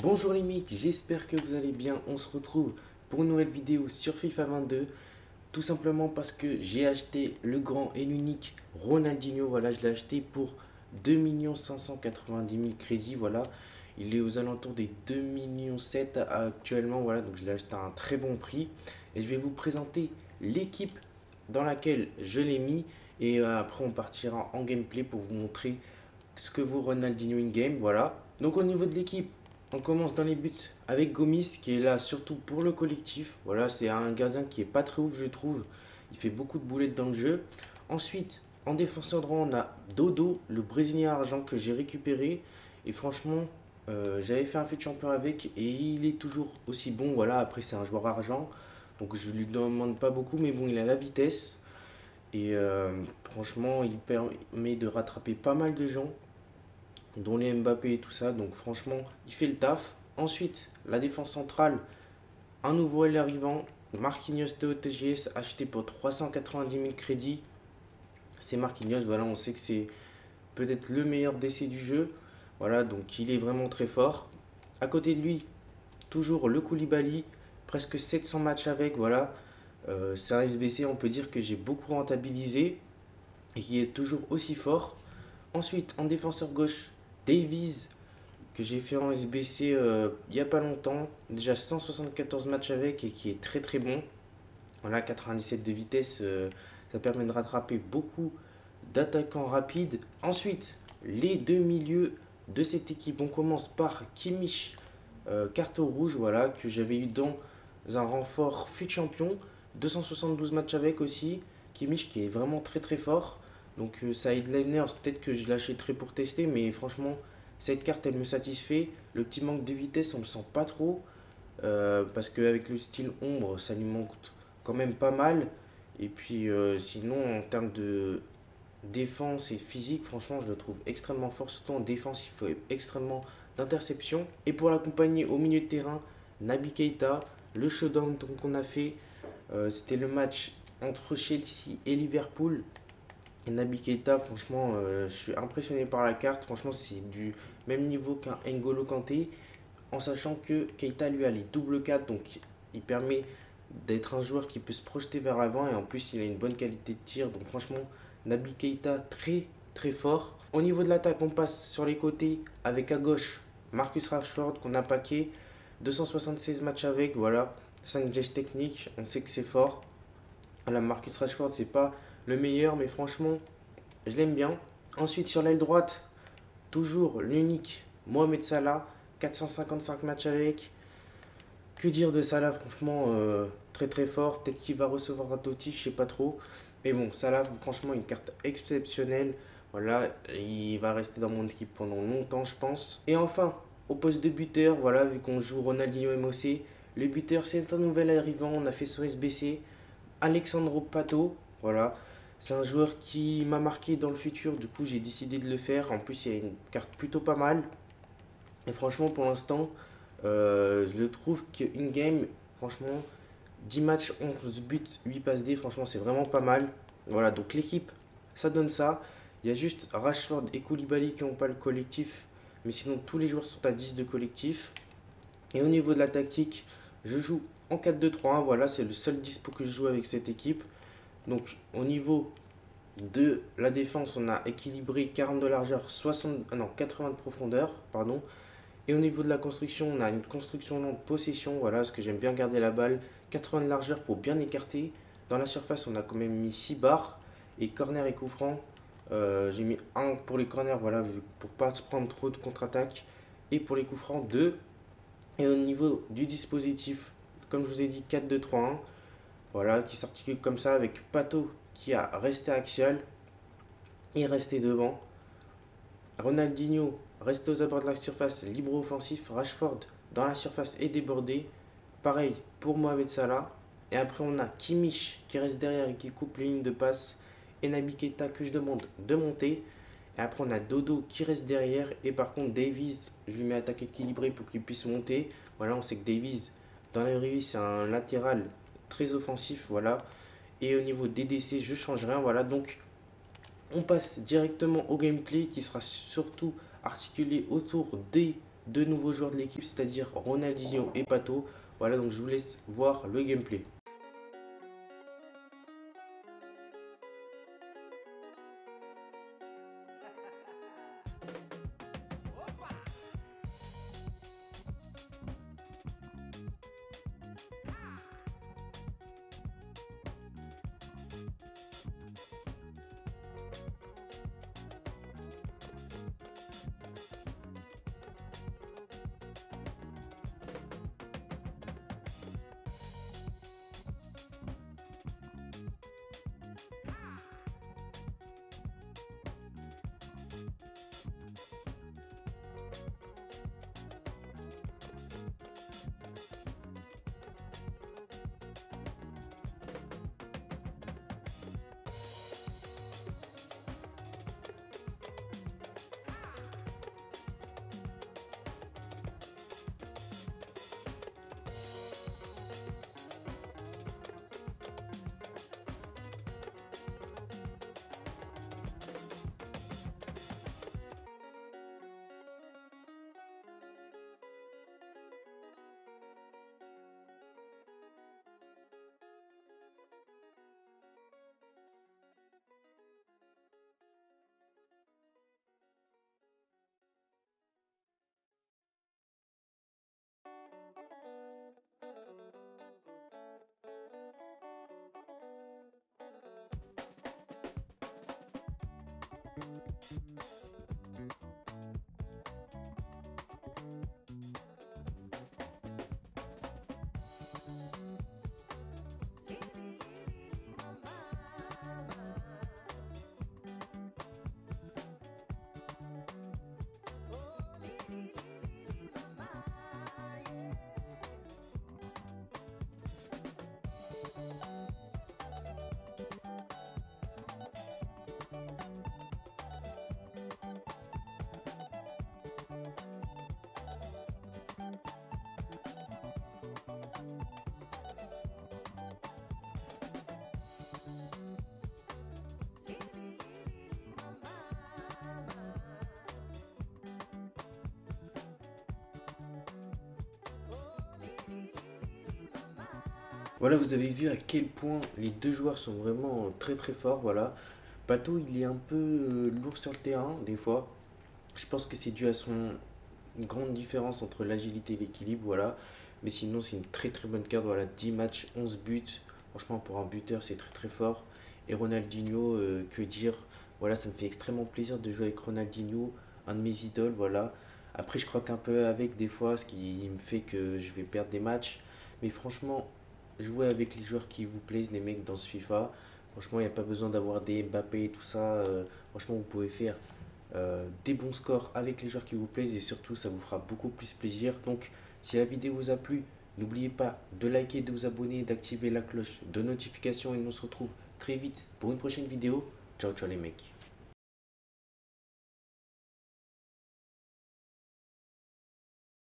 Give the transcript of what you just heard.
Bonjour les mecs, j'espère que vous allez bien. On se retrouve pour une nouvelle vidéo sur FIFA 22. Tout simplement parce que j'ai acheté le grand et l'unique Ronaldinho. Voilà, je l'ai acheté pour 2 590 000 crédits. Voilà, il est aux alentours des 2,7 millions actuellement. Voilà, donc je l'ai acheté à un très bon prix. Et je vais vous présenter l'équipe dans laquelle je l'ai mis. Et après, on partira en gameplay pour vous montrer ce que vaut Ronaldinho in-game. Voilà. Donc au niveau de l'équipe, on commence dans les buts avec Gomis qui est là surtout pour le collectif. Voilà, c'est un gardien qui est pas très ouf, je trouve. Il fait beaucoup de boulettes dans le jeu. Ensuite, en défenseur droit, on a Dodo, le Brésilien argent que j'ai récupéré. Et franchement, j'avais fait un fait de champion avec et il est toujours aussi bon. Voilà, après c'est un joueur argent. Donc je lui demande pas beaucoup, mais bon, il a la vitesse. Et franchement, il permet de rattraper pas mal de gens dont les Mbappé et tout ça. Donc franchement, il fait le taf. Ensuite, la défense centrale, un nouveau L arrivant, Marquinhos TOTGS acheté pour 390 000 crédits. C'est Marquinhos, voilà, on sait que c'est peut-être le meilleur DC du jeu. Voilà, donc il est vraiment très fort. À côté de lui, toujours le Koulibaly, presque 700 matchs avec, voilà. C'est un SBC, on peut dire que j'ai beaucoup rentabilisé et qui est toujours aussi fort. Ensuite, en défenseur gauche, Davies, que j'ai fait en SBC il n'y a pas longtemps. Déjà 174 matchs avec et qui est très très bon. Voilà, 97 de vitesse, ça permet de rattraper beaucoup d'attaquants rapides. Ensuite, les deux milieux de cette équipe, on commence par Kimmich, carton rouge, voilà, que j'avais eu dans un renfort fut champion. 272 matchs avec aussi. Kimmich qui est vraiment très très fort. Donc ça Headliners, peut-être que je l'achèterai pour tester, mais franchement, cette carte elle me satisfait. Le petit manque de vitesse, on le sent pas trop. Parce qu'avec le style ombre, ça lui manque quand même pas mal. Et puis sinon, en termes de défense et physique, franchement, je le trouve extrêmement fort. Surtout en défense, il faut extrêmement d'interception. Et pour l'accompagner au milieu de terrain, Naby Keita, le showdown qu'on a fait, c'était le match entre Chelsea et Liverpool. Et Naby Keita, franchement, je suis impressionné par la carte. Franchement, c'est du même niveau qu'un N'Golo Kanté. En sachant que Keita, lui, a les double 4. Donc, il permet d'être un joueur qui peut se projeter vers l'avant. Et en plus, il a une bonne qualité de tir. Donc, franchement, Naby Keita, très, très fort. Au niveau de l'attaque, on passe sur les côtés avec à gauche Marcus Rashford qu'on a paqué. 276 matchs avec, voilà. 5 gestes techniques. On sait que c'est fort. La Marcus Rashford, c'est pas le meilleur, mais franchement, je l'aime bien. Ensuite, sur l'aile droite, toujours l'unique Mohamed Salah, 455 matchs avec. Que dire de Salah, franchement, très très fort. Peut-être qu'il va recevoir un Totti, je sais pas trop. Mais bon, Salah, franchement, une carte exceptionnelle. Voilà, il va rester dans mon équipe pendant longtemps, je pense. Et enfin, au poste de buteur, voilà, vu qu'on joue Ronaldinho MOC, le buteur, c'est un nouvel arrivant. On a fait son SBC. Alexandro Pato, voilà. C'est un joueur qui m'a marqué dans le futur, du coup j'ai décidé de le faire. En plus, il y a une carte plutôt pas mal. Et franchement, pour l'instant, je le trouve qu'une game, franchement, 10 matchs, 11 buts, 8 passes D, franchement, c'est vraiment pas mal. Voilà, donc l'équipe, ça donne ça. Il y a juste Rashford et Koulibaly qui n'ont pas le collectif. Mais sinon, tous les joueurs sont à 10 de collectif. Et au niveau de la tactique, je joue en 4-2-3-1. Voilà, c'est le seul dispo que je joue avec cette équipe. Donc au niveau de la défense, on a équilibré 40 de largeur, 80 de profondeur, pardon. Et au niveau de la construction, on a une construction longue possession, voilà, parce que j'aime bien garder la balle, 80 de largeur pour bien écarter. Dans la surface, on a quand même mis 6 barres, et corner et coup franc, j'ai mis 1 pour les corners, voilà, pour pas se prendre trop de contre-attaque, et pour les coups francs, 2. Et au niveau du dispositif, comme je vous ai dit, 4-2-3-1, voilà, qui s'articule comme ça avec Pato qui a resté axial et resté devant. Ronaldinho resté aux abords de la surface, libre offensif. Rashford dans la surface et débordé. Pareil pour Mohamed Salah. Et après on a Kimmich qui reste derrière et qui coupe les lignes de passe. Et Naby Keita que je demande de monter. Et après on a Dodo qui reste derrière. Et par contre Davies, je lui mets attaque équilibrée pour qu'il puisse monter. Voilà, on sait que Davies dans la vraie vie c'est un latéral très offensif, voilà. Et au niveau des DC, je change rien, voilà. Donc, on passe directement au gameplay qui sera surtout articulé autour des deux nouveaux joueurs de l'équipe, c'est-à-dire Ronaldinho et Pato. Voilà, donc je vous laisse voir le gameplay. Voilà, vous avez vu à quel point les deux joueurs sont vraiment très très forts. Voilà, Pato, il est un peu lourd sur le terrain des fois. Je pense que c'est dû à son grande différence entre l'agilité et l'équilibre. Voilà, mais sinon, c'est une très très bonne carte. Voilà, 10 matchs, 11 buts. Franchement, pour un buteur, c'est très très fort. Et Ronaldinho, que dire? Voilà, ça me fait extrêmement plaisir de jouer avec Ronaldinho, un de mes idoles. Voilà, après, je croque un peu avec des fois, ce qui me fait que je vais perdre des matchs. Mais franchement, jouez avec les joueurs qui vous plaisent, les mecs, dans ce FIFA. Franchement, il n'y a pas besoin d'avoir des Mbappé et tout ça. Franchement, vous pouvez faire des bons scores avec les joueurs qui vous plaisent et surtout, ça vous fera beaucoup plus plaisir. Donc, si la vidéo vous a plu, n'oubliez pas de liker, de vous abonner, d'activer la cloche de notification et on se retrouve très vite pour une prochaine vidéo. Ciao, ciao les mecs.